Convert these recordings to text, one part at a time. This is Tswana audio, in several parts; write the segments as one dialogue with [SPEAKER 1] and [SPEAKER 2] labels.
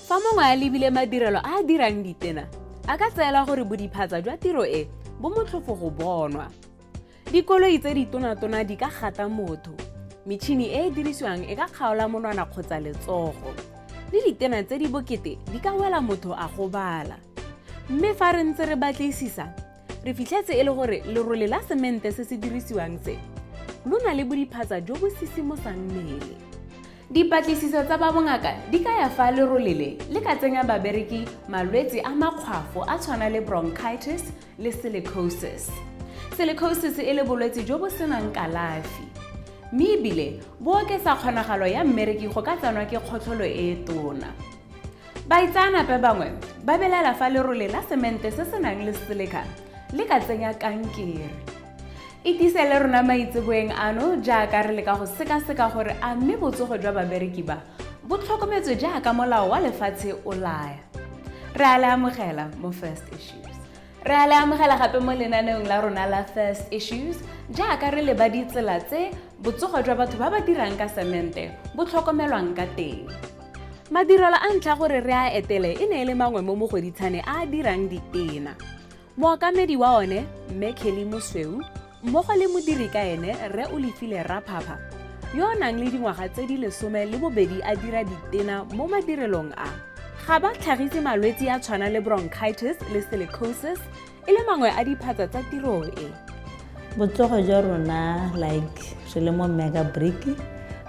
[SPEAKER 1] Fa mongwe a lebile madirelo a dirang ditena, a ka tseela gore bodiphatsa jwa tiro e bo motlhofo go bonwa. Dikoloi tse ditona-tona di ka gata motho, metšhini e e dirisiwang e ka kgaola monwana kgotsa letsogo, le ditena tse di bokete di ka wela motho a gobala. Mme fa re ntse re batlisisa, re fitlhetse e le gore lerole la semente se se dirisiwang se lo na le bodiphatsa jo bo sisimosang mmele. Dipatlisiso tsa ba bongaka di ka ya fa lerole le ka tsenya babereki malwetse a makgwafo a tshwana le bronchitis le silicosis. Silicosis e le bolwetse jo bo senang kalafi, mme ebile bo oketsa kgonagalo ya mmereki go ka tsanwa ke kgotlholo e tona. Baitsanape bangwe ba belela fa lerole la semente se se nang le silica le ka tsenya kankere. Itise le rona maitseboeng ano jaaka re leka go sekaseka gore a mme botsogo jwa babereki ba bo tlhokometswe jaaka molao wa lefatshe o laya. Re a le amogela mo First Issues. Re a le amogela gape mo lenaneong la rona la First Issues jaaka re leba ditsela tse botsogo jwa batho ba ba dirang ka semente bo tlhokomelwang ka teng. Madirelo a ntlha gore re a etele e ne e le mangwe mo mogoditshane a dirang ditena. Mookamedi wa one, Mme Kelly Mosweu, mmogo le modiri ka ene Rre Olifile Raphapha, yo o nang le dingwaga tse di 12 a dira ditena mo madirelong a, ga ba tlhagise malwetse a tshwana le bronchitis le silicosis e le mangwe a diphatsa tsa tiro e.
[SPEAKER 2] Botsogo jwa rona like re le mo mega break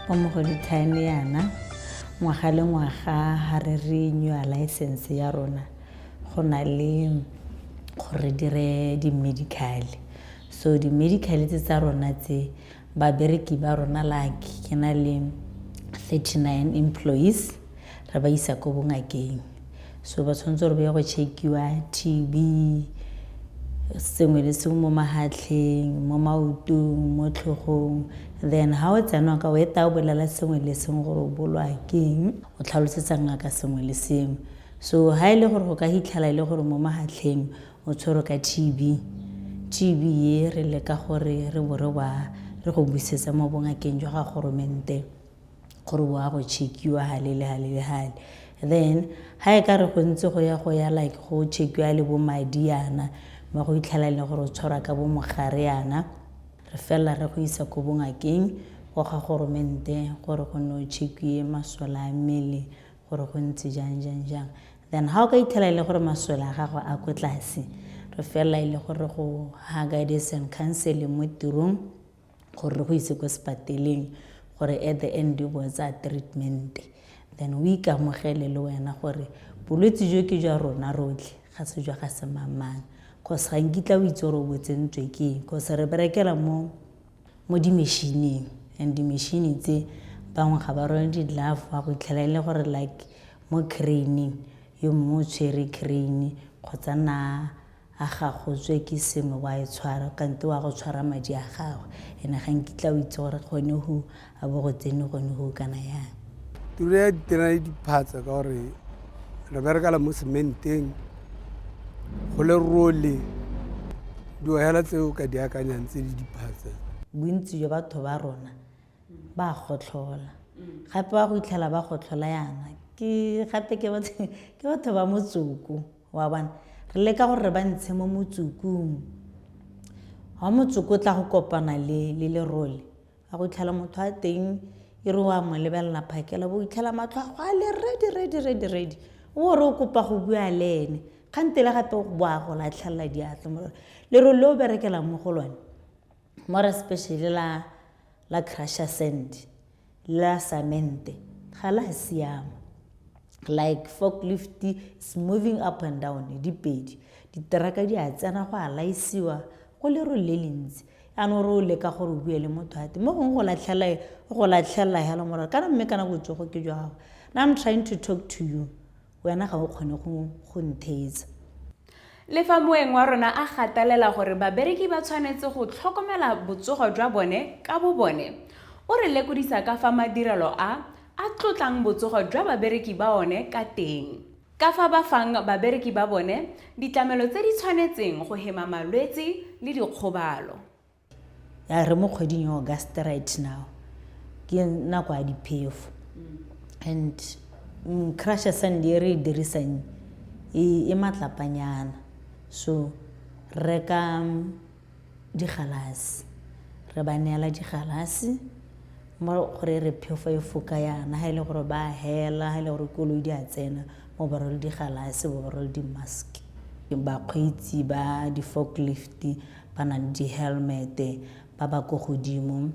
[SPEAKER 2] mo mogodithane yana ngwaga le ngwaga ha re renew license ya rona go na le gore dire di medical. So di medical tsa rona tse babereki ba rona like ke na le 39 employees re ba isa ko bongakeng. So ba tshwanetse re be go checkiwa TB sengwe le sengwe mo mahatleng, mo maotong, mo tlhogong. Then ha o tsena ka o eta o bolela sengwe le sengwe gore o bolwa keng, o tlhalosetsa ngaka sengwe le sengwe. So ha ile gore go ka hitlhala ile gore mo mahatleng o tshwere ka TB ye re leka gore re go busetsa mo bongakeng jwa ga goromente gore wa go checkiwa halele. Then ha e ka re go ntse go ya like go checkiwa le bo madiana ba go itlhala le gore o tshwara ka bo mogare yana, re fela re go isa ko bongakeng go ga goromente gore go no checkiwe masole a mmele gore go ntse jang. Then ha o ka itlhala le gore masole a gago a ko tlase, re fela ile gore go ha guidance and counseling mo tirong gore go ise go sepateleng gore at the end bo tsa treatment. Then we ikamogele le wena gore bolwetse jo ke jwa rona rotlhe ga se jwa ga se mamang, cause ga nkitla o itse gore o botsentswe ke cause re berekela mo di machine and di machine tse bangwe ga ba rone di glove wa go itlhela ile gore like mo crane yo mo tshwere crane kgotsa na a gago tswe ke sengwe wa e tshwara kante wa go tshwara madi a gago ene ga nkitla o itse gore gone ho a bo go tsene gone ho kana yang.
[SPEAKER 3] Tiro ya ditena le diphatsa ka gore re berekela mo sementeng go le role di hela tseo ka di akanyang tse di diphatsa.
[SPEAKER 2] Bontsi jwa batho ba rona ba gotlhola gape ba go itlhela ba gotlhola yana ke gape ke batho ba motsoko wa bana re leka gore re ba ntshe mo motsokong. Ha motsoko tla go kopana le lerole a go itlhela motho a teng e re wa mo lebella phakela bo itlhela matlho a le ready o re o kopa go bua le ene kgantele gape go boa go latlhella diatla lerole lo berekela mo go lone more especially la crusher sand la cement ga la siama. Like forklift is moving up and down di pedi di teraka di a tsena go a laisiwa go le ro le lentsi ano ro le ka gore o bue le motho ate mo go latlhela hela mora kana mme kana go tsogo ke jwa gago. Now I'm trying to talk to you wena ga o kgone go nthetsa.
[SPEAKER 1] Le fa moeng wa rona a gatalela gore babereki ba tshwanetse go tlhokomela botsogo jwa bone ka bo bone, o re lekodisa ka fa madirelo a tlotlang botsogo jwa babereki ba one ka teng, ka fa ba fang babereki ba bone ditlamelo tse di tshwanetseng go hema malwetse le dikgobalo.
[SPEAKER 2] Ya re mo kgweding August right now ke nako ya diphefo and crusher sand e re e dirisang e matlapanyana, so reka digalase re ba neela digalase mo gore re phefo e foka yana ha ile gore ba hela ha ile gore koloi di a tsena mo ba role digalase bo ba role di mask ba kgweetsi ba di forklift ba na di helmet ba ba go godimo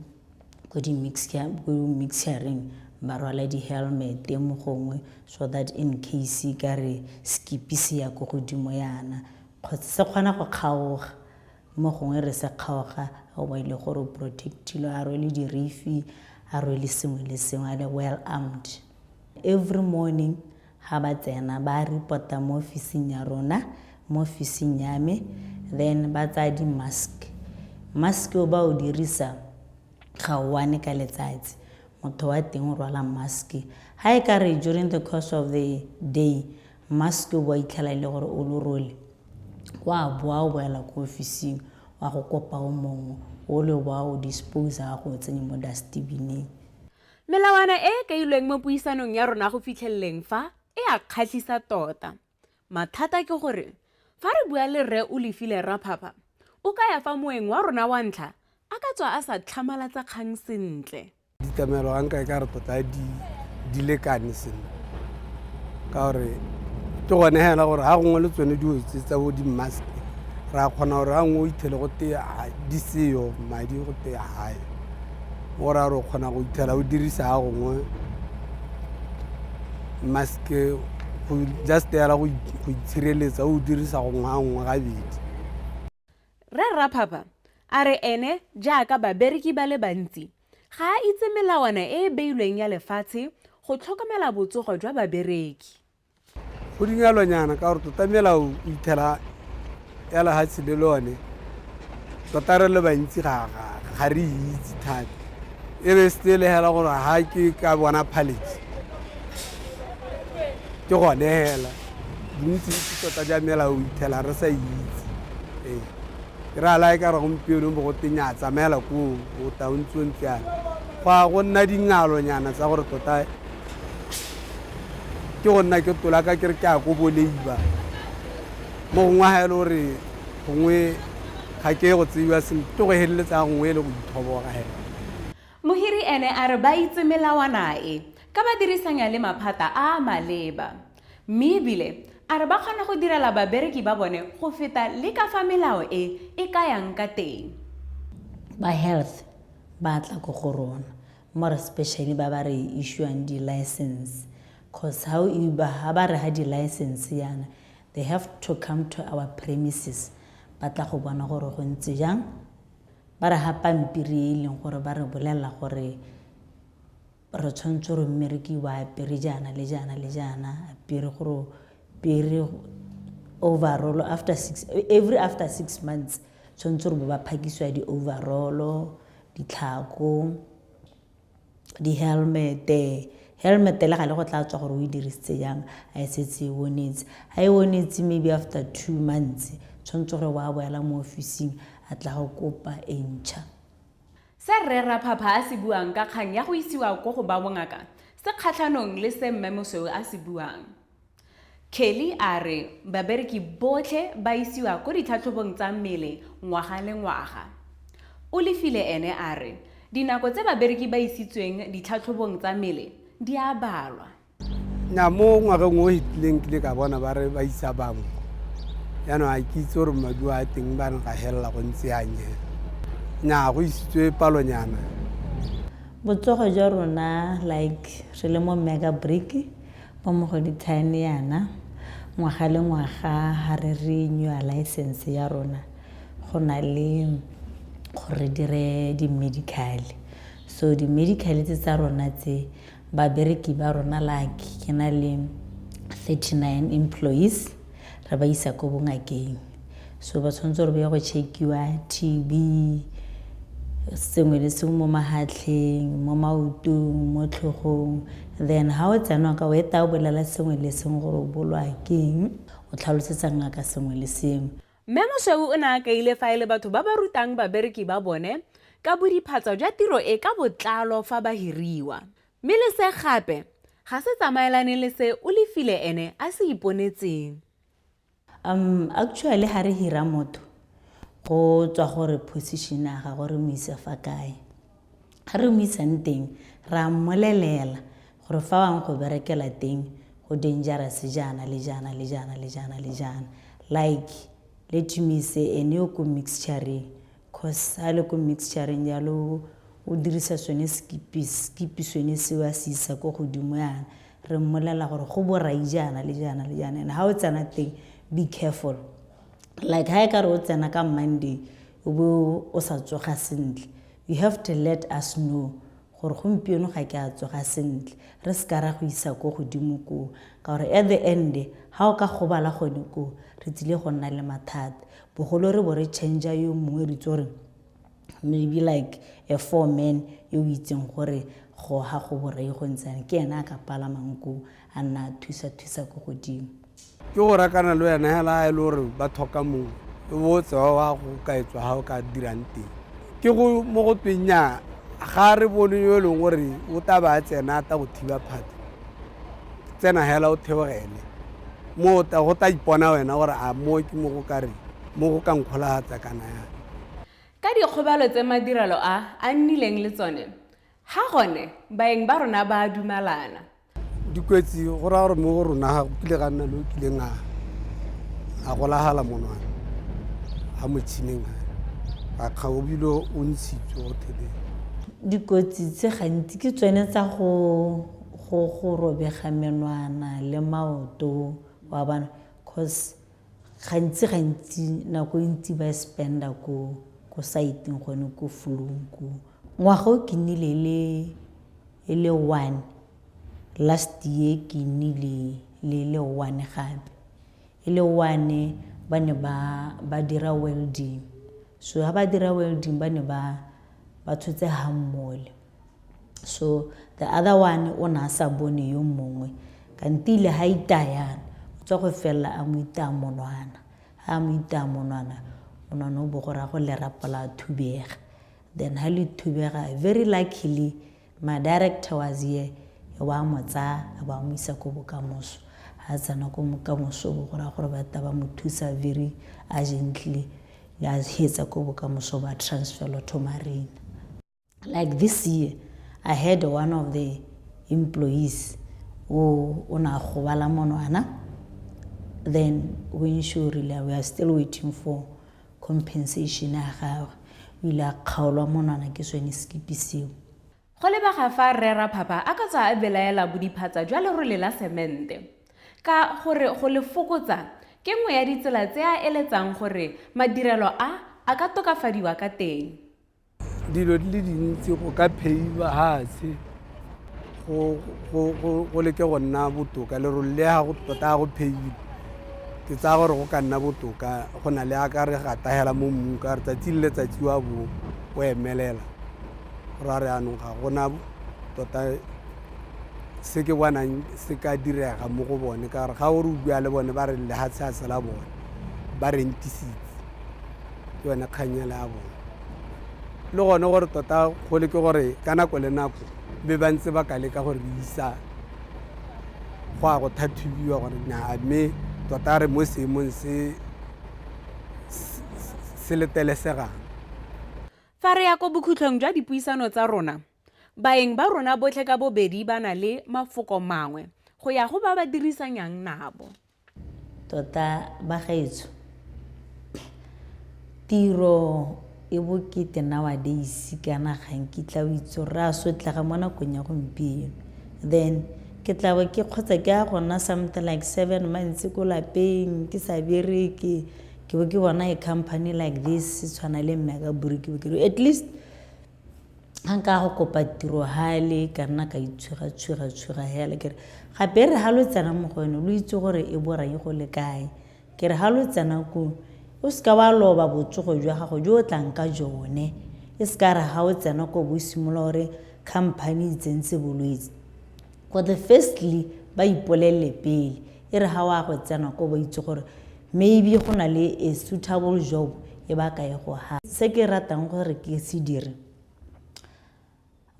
[SPEAKER 2] go di mixering ba rwala di helmet mo gongwe so that in case ka re skipi se ya go godimo yana kgotsa se kgona go kgaoga mo gongwe re se kgaoga go ba ile gore protectilo a rwele di rifi a rwele sengwe le sengwe a le well armed. Every morning ha ba tsena ba reporta mo officing ya rona mo officing ya me, then ba tsa di mask o ba o dirisa ga one ka letsatsi motho wa teng o rwala mask ha e ka re during the course of the day mask o ba itlhala ile gore o lo role wa boa o boela ko officing wa go kopa o mongwe o le wa o dispose a go tsenya mo dustbin.
[SPEAKER 1] Melawana e ka ilweng mo puisanong ya rona go fitlheleleng fa e a kgatlhisa tota. Mathata ke gore fa re bua le rre o lefile Raphapha o ka ya fa moeng wa rona wa ntlha a ka tswa a sa tlhamalatsa kgang sentle.
[SPEAKER 3] Ditamelo a nka e ka re tota di lekane sentle ka gore ke gone hela gore ha gongwe le tsone di tsa bo di-mask ra kgona gore ga nngwe o ithele go tea di seyo madi go tea hae gore a re o kgona go ithela o dirisa ga gongwe mask go just yala go itshireletsa o dirisa gongwe ga nngwe gabedi.
[SPEAKER 1] Re Raphapha a re ene jaaka babereki ba le bantsi ga a itse melawana e beilweng ya lefatshe go tlhokomela botsogo jwa babereki.
[SPEAKER 3] Go dingalonyana ka gore tota melao o ithela ya lehatshe le lone tota re le bantsi ga re itse thata e be still hela gore ha ke ka bona pallet ke gone hela bontsi tota ja melao o ithela re sa itse ke ra la ka re gompieno mo go tenya tsamela ko o tauntswe ntse fa go nna dingalonyana tsa gore tota ke go nna ke tola ka ke re ke a go boleiba mo gongwe ha e le gore gongwe ga ke go tseiwa sentle go heleletsa gongwe le go ithoboga hela.
[SPEAKER 1] Mohiri ene a re ba itse melawana e ka ba dirisanya le maphata a maleba mme ebile a re ba kgona go direla babereki ba bone go feta le ka fa melao e ka yang ka teng.
[SPEAKER 2] Ba health ba tla go go rona more especially ba ba re issueang di-license because ha ba re ha di-license yana they have to come to our premises ba tla go bona gore go ntse jang ba re ha pampiri e leng gore ba re bolela gore re tshwanetse re mmereki wa apere jana le jana le jana apere gore pere overall after 6 months tshwanetse re ba phakiswa di overall ditlhako di helmet le ga le go tla tswa gore o e dirisitse jang a e setse e bonetse ha e bonetse maybe after 2 months tshwanetse gore wa boela mo officing a tla go kopa e ntšha.
[SPEAKER 1] Se Rre Raphapha a se buang ka kgang ya go isiwa ko go ba bongaka se kgatlhanong le se mme Mosweu a se buang. Kelly a re babereki botlhe ba isiwa ko ditlhatlhobong tsa mmele ngwaga le ngwaga. O lefile ene a re dinako tse babereki ba isitsweng ditlhatlhobong tsa mmele di a balwa.
[SPEAKER 3] Nya mo ngwageng o hitleng ke le ka bona ba re ba isa bangwe yaanong a ke itse gore maduo a teng ba re ga helela go ntse a nyela nya go isitswe palonyana.
[SPEAKER 2] Botsogo jwa rona like re le mo mega break mo go dithaene yana ngwaga le ngwaga ha re renew license ya rona go na le gore dire di medical so di medical tsa rona tse babereki ba rona like ke na le 39 employees re ba isa ko bongakeng so ba tshwanetse re be go checkiwa TB sengwe le sengwe mo mahatleng mo maotong mo tlhogong then ha o tsena ka o eta o bolela sengwe le sengwe gore o bolwa keng o tlhalosetsa ngaka sengwe le sengwe.
[SPEAKER 1] Mme Mosweu o ne a kaile fa e le batho ba ba rutang babereki ba bone ka bodiphatsa jwa tiro e ka botlalo fa ba hiriwa mme le se gape ga se tsamaelane le se o lefile ene a se iponetseng.
[SPEAKER 2] Actually ha re hira motho go tswa gore position ya ga gore mo isa fa kae. Ha re mo isang teng ra mmolelela gore fa wang go berekela teng go dangerous jana le jana le jana le jana le jana. Like let me say ene o ko mixture cause ha le ko mixture yalo o dirisa sone skipi sone se wa se isa go godimo yana re mmolela gore go borai jana le jana le jana and ha o tsana teng be careful. Like ha e ka re o tsena ka Monday o bo o sa tsoga sentle, you have to let us know gore gompieno ga ke a tsoga sentle re se ka ra go isa go godimo ko ka gore at the end ha o ka gobala gone ko re tsile go nna le mathata bogolo re bo re change yo mongwe re tsore maybe like a 4-man yo itseng gore go ha go borai go ntsane ke ena ka pala manko a nna thusa go godimo.
[SPEAKER 3] Ke go rakana le wena hela e le gore ba thoka mongwe o botse wa go ka etswa ha o ka dirang teng ke go mo go twenya ga re bone yo le gore o taba tsena ta go thiba phate tsena hela o theogele mo ta go ta ipona wena gore a mo ke mo go ka re mo go ka nkgolahatsa kana ya
[SPEAKER 1] Ka dikgobalo tse madirelo a nnileng le tsone ha gone baeng ba rona ba dumalana.
[SPEAKER 3] dikwetsi go ra gore mo go rona ga kile ga nna le o kileng a golagala monwana a motšhineng a kgaobile o ntshitswe go thele.
[SPEAKER 2] Dikotsi tse gantsi ke tsone tsa go robega menwana le maoto wa bana cause gantsi nako ntsi ba spenda ko saiteng gone ko fulong ko ngwaga o ke nnile le 1 last year ke nnile le 1 gape le 1 ba ne ba dira welding so ha ba dira welding ba ne ba tshotse hammole so the other one o na sa bone yo mongwe kantile ha itayana o tswa go fella a mo ita monwana ha mo ita monwana o bo gora go le rapala thubega then ha le thubega very luckily my director was here wa motsa ba mo isa go bokamoso ha tsana go bokamoso bo gora gore ba taba mo thusa very urgently ya hetsa go bokamoso ba transfer to marine. Like this year I had one of the employees who na gobala monwana then when we are still waiting for compensation ya gagwe o ile a kgaolwa monwana ke sone skipi seo.
[SPEAKER 1] Go lebega fa rera phapa a ka tswa a belaela bodiphatsa jwa lerole la semente ka gore go le fokotsa ke nngwe ya ditsela tse a eletsang gore madirelo a ka tokafadiwa ka teng.
[SPEAKER 3] Dilo di le dintsi go ka pheiwa hase go leke go nna botoka lerole le ha go tota go pheiwa ke tsa gore go ka nna botoka go na le a ka re gatahela mo mmung ka re tsatsi le letsatsi wa bo o emelela ra re anong ga gona tota se ke bonang se ka direga mo go bone ka re ga o re o bua le bone ba re le ha se la bone ba rentisitse ke yone kganyela ya bone le gone gore tota go le ke gore ka nako le nako be ba ntse ba ka leka gore re isa go a go thathubiwa gore nya mme tota re mo seemong se letelesegang.
[SPEAKER 1] Fa re ya ko bokhutlhong jwa dipuisano tsa rona baeng ba rona botlhe ka bobedi ba na le mafoko mangwe go ya go ba ba dirisanyang nabo.
[SPEAKER 2] Tota ba gaetso tiro e bokete nowadays kana gang kitla o itse ra sotla ga mona konya gompieno then ke tla ba ke khotsa ke a gona something like 7 months ko lapeng ke sa bereke ke bo ke bona a company like this tshwana le Mega Brick ke at least hanka go kopa tiro hale kana ka itshwega hela ke ga bere ha lo tsana mo gone lo itse gore e bora go le kae ke re ha lo tsana ko o ska ba loba botsogo jwa gago jo tlanka jone e ska ra ha o tsana ko bo simolola gore company tsentse bolwetse ko the firstly ba ipolele pele e re ha wa go tsana ko ba itse gore maybe go na le a suitable job e ba ka e go ha se ke ratang gore ke se dire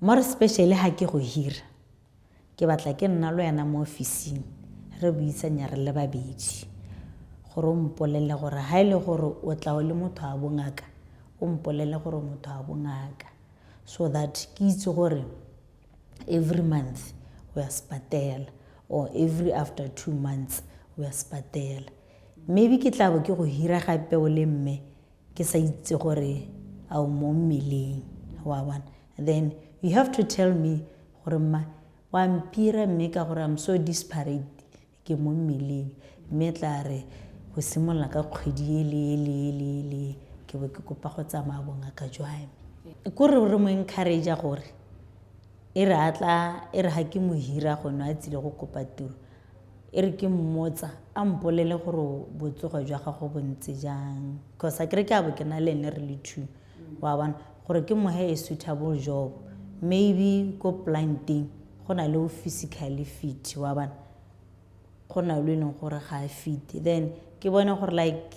[SPEAKER 2] more especially ha ke go hira ke batla ke nna lo yana mo ofising re buisanya re le babedi gore o mpolele gore ha ile gore o tla o le motho a bongaka o mpolele gore motho a bongaka so that ke itse gore every month we are spatela or every after 2 months we are spatela maybe ke tla bo ke go hira gape o le mme ke sa itse gore a o mo mmeleng wa bona then you have to tell me gore ma wa mpira mme ka gore I'm so desperate ke mo mmeleng mme tla re go simolla ka kgwedi le ke bo ke kopa go tsamaya bongaka jwa gore re mo encourage gore e re ha ke mo hira go nwa tsile go kopa tiro e re ke mmotsa a mpolele gore botsogo jwa gago bo ntse jang because a kere ke a bo ke na le ene re le two wa bona gore ke mo he a suitable job maybe go planting go na le physically fit wa bona go na le neng gore ga fit then ke bona gore like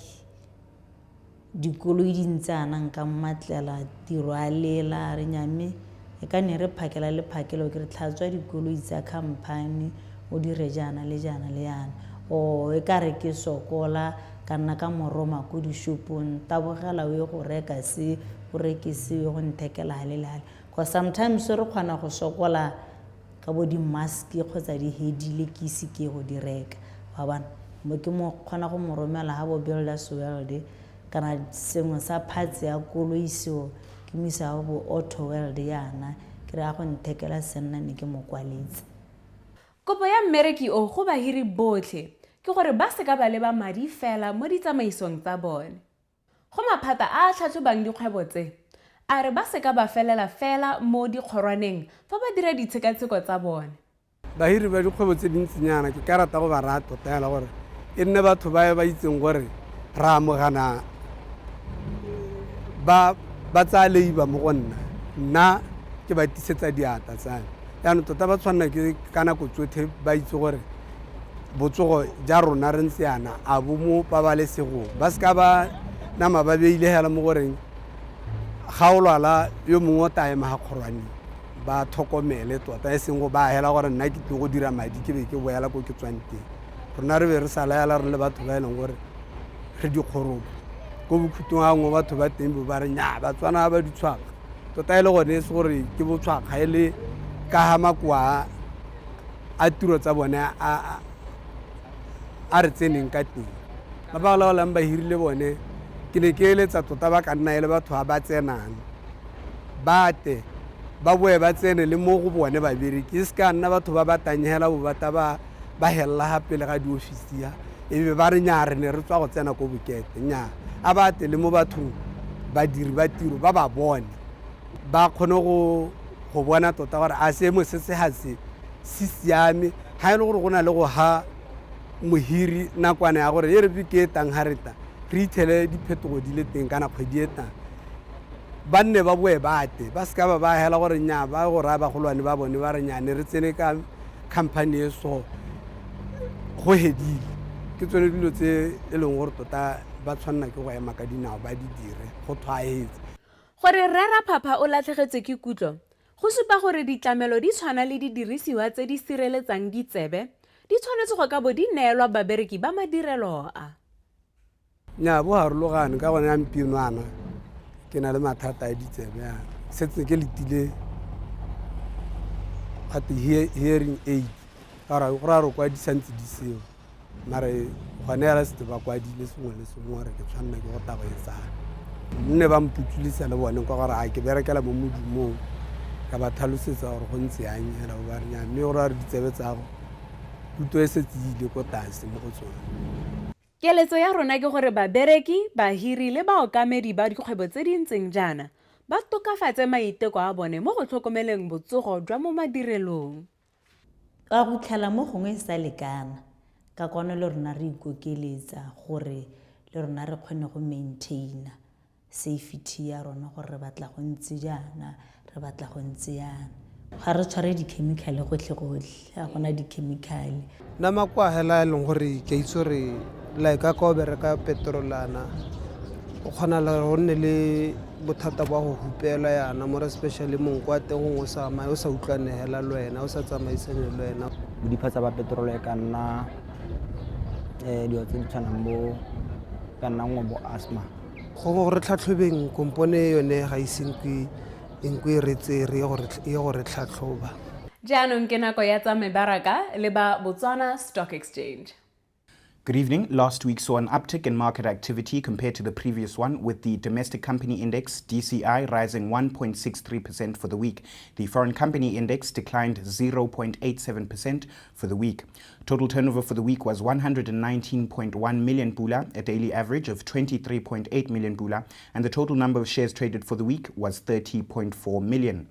[SPEAKER 2] dikoloi di ntsana nka mmatlela tiro a lela re nyame e ka ne re phakela le phakelo ke re tlhatswa dikoloi tsa company o dire jana le yana o e ka re ke sokola ka nna ka moroma ko di shopong tabogela o ye go reka se o rekise go nthekela le because sometimes re khwana go sokola ka bo di mask kgotsa di hedile ke se ke go di reka ba bana mo ke mo khona go moromela ha bo Builders World kana sengwe sa parts ya koloi seo ke misa go Auto World yana ke ra go nthekela senna ne ke mo kwaletse
[SPEAKER 1] kopo ya mmereki o go bahiri botlhe ke gore ba se ka ba leba madi fela mo ditsamaisong tsa bone go maphata a tlhatlhobang dikgwebo tse a re ba se ka ba felela fela mo dikgorwaneng fa ba dira ditshekatsheko tsa bone
[SPEAKER 3] bahiri ba dikgwebo tse dintsinyana ke ka rata go ba rata tota hela gore e nne batho ba itseng gore ra amogana ba tsa leiba mo go nna ke ba tisetsa diata tsane yaanong tota ba tshwanela ke ka nako tsotlhe ba itse gore botsogo ja rona re ntse yana a bo mo pabalesegong ba se ka ba nama ba beile hela mo goreng ga o lwala yo mongwe o taema ga kgorwane ba tlhokomele tota e seng go ba hela gore nna ke go dira madi ke be ke boela ko ke tswang teng rona re be re sa laela re le batho ba e leng gore re dikgorobo ko bokhutong a ngwe batho ba teng bo ba re nya ba tswana ba ditshwaka tota e le gone se gore ke botshwaka e le ka ha makoa a tiro tsa bone a re tseneng ka teng ba ba laolang ba hirile bone ke ne ke eletsa tota ba ka nna e le batho ba tsenang bate ba boe ba tsene le mo go bone ba bereki se ka nna batho ba batanyela bo bata ba hella ha pele ga di ofisi ya e be ba re nya re ne re tswa go tsena ko bokete nya a bate le mo bathong ba diri ba tiro ba ba bone ba khone go bona tota gore a se mo se ha se siame ha ile gore go na le go ha mohiri nakwana ya gore e re ke tang hareta re ithele diphetogo di le teng kana kgwedi e tang ba nne ba boe bate ba se ka ba hela gore nya ba go ra ba golwane ba bone ba re nyane re tsene ka company e so go hedile ke tsone dilo tse e leng gore tota ba tshwanna ke go ema ka dinao ba di dire go thwaetse
[SPEAKER 1] gore rera phapha o latlhegetse ke kutlo go supa gore ditlamelo di tshwana le didirisiwa tse di sireletsang ditsebe di tshwanetse go ka bo di neelwa babereki ba madirelo a
[SPEAKER 3] nya bo harologane ka gone ampinwana ke na le mathata a ditsebe ya setse ke letile at hearing aid ara go ra ro kwa di santse di seo mare gone ya se ba kwa di le sengwe le sengwe re ke tshwanna ke go taba etsa nne ba mputulisa le bone kwa gore a ke berekela mo modumong ka ba tlhalosetsa gore go ntse a nyela o ba re nya mme go ra re ditsebe tsa go tuto e setse ile ko tase mo go tsone
[SPEAKER 1] keletso ya rona ke gore babereki bahiri le baokamedi ba dikgwebo tse di ntseng jaana ba tokafatse maiteko a bone mo go tlhokomeleng botsogo jwa mo madirelong
[SPEAKER 2] ka go tlhala mo gongwe sa lekana ka kone le rona re ikokeletsa gore le rona re kgone go maintaina safety ya rona gore re batla go ntse jaana re batla go ntse yana ga re tshware di-chemical gotlhe ga gona di-chemical
[SPEAKER 4] nna makwa hela e leng gore ke itse gore like ka o bereka petrolana
[SPEAKER 3] o kgona le go nne le bothata ba go hupela yana more especially monko wa teng gongwe sa mae o sa utlwanegela le wena o sa tsamaisane le wena
[SPEAKER 4] bodiphatsa ba petrolo e ka nna dilo tse di tshwanang bo ka nna ngwe bo asthma
[SPEAKER 3] gongwe gore tlhatlhobeng kompone yone ga isenkwe enko e retsere e gore tlhatlhoba
[SPEAKER 1] jaanong ke nako ya tsa mebaraka le ba Botswana Stock Exchange.
[SPEAKER 5] Good evening. Last week saw an uptick in market activity compared to the previous one, with the domestic company index, DCI, rising 1.63% for the week. The foreign company index declined 0.87% for the week. Total turnover for the week was 119.1 million pula, a daily average of 23.8 million pula, and the total number of shares traded for the week was 30.4 million.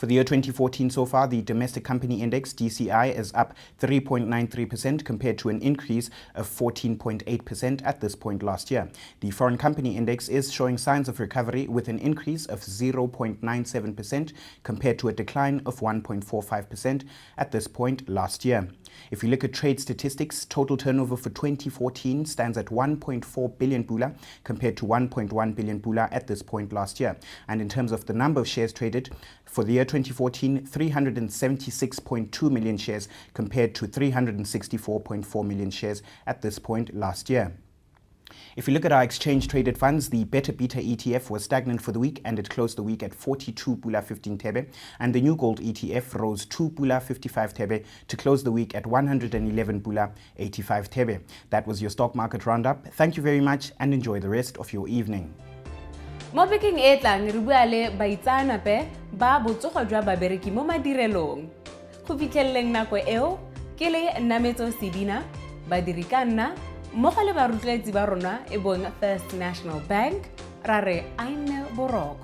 [SPEAKER 5] For the year 2014 so far, the domestic company index, DCI, is up 3.93% compared to an increase of 14.8% at this point last year. The foreign company index is showing signs of recovery with an increase of 0.97% compared to a decline of 1.45% at this point last year. If you look at trade statistics, total turnover for 2014 stands at 1.4 billion pula compared to 1.1 billion pula at this point last year. And in terms of the number of shares traded, for the year 2014, 376.2 million shares compared to 364.4 million shares at this point last year. If you look at our exchange-traded funds, the Beta Beta ETF was stagnant for the week and it closed the week at 42 pula 15 thebe, and the New Gold ETF rose 2 pula 55 thebe to close the week at 111 pula 85 thebe. That was your stock market roundup. Thank you very much and enjoy the rest of your evening.
[SPEAKER 1] Mo bekeng e tlang re bua le baitsanape ba botsogo jwa babereki mo madirelong. Go fitlheleng nako eo ke le Nametso Sidina badiri ka nna mmogo le barutletsi ba rona e bong First National Bank ra re a nne boroko.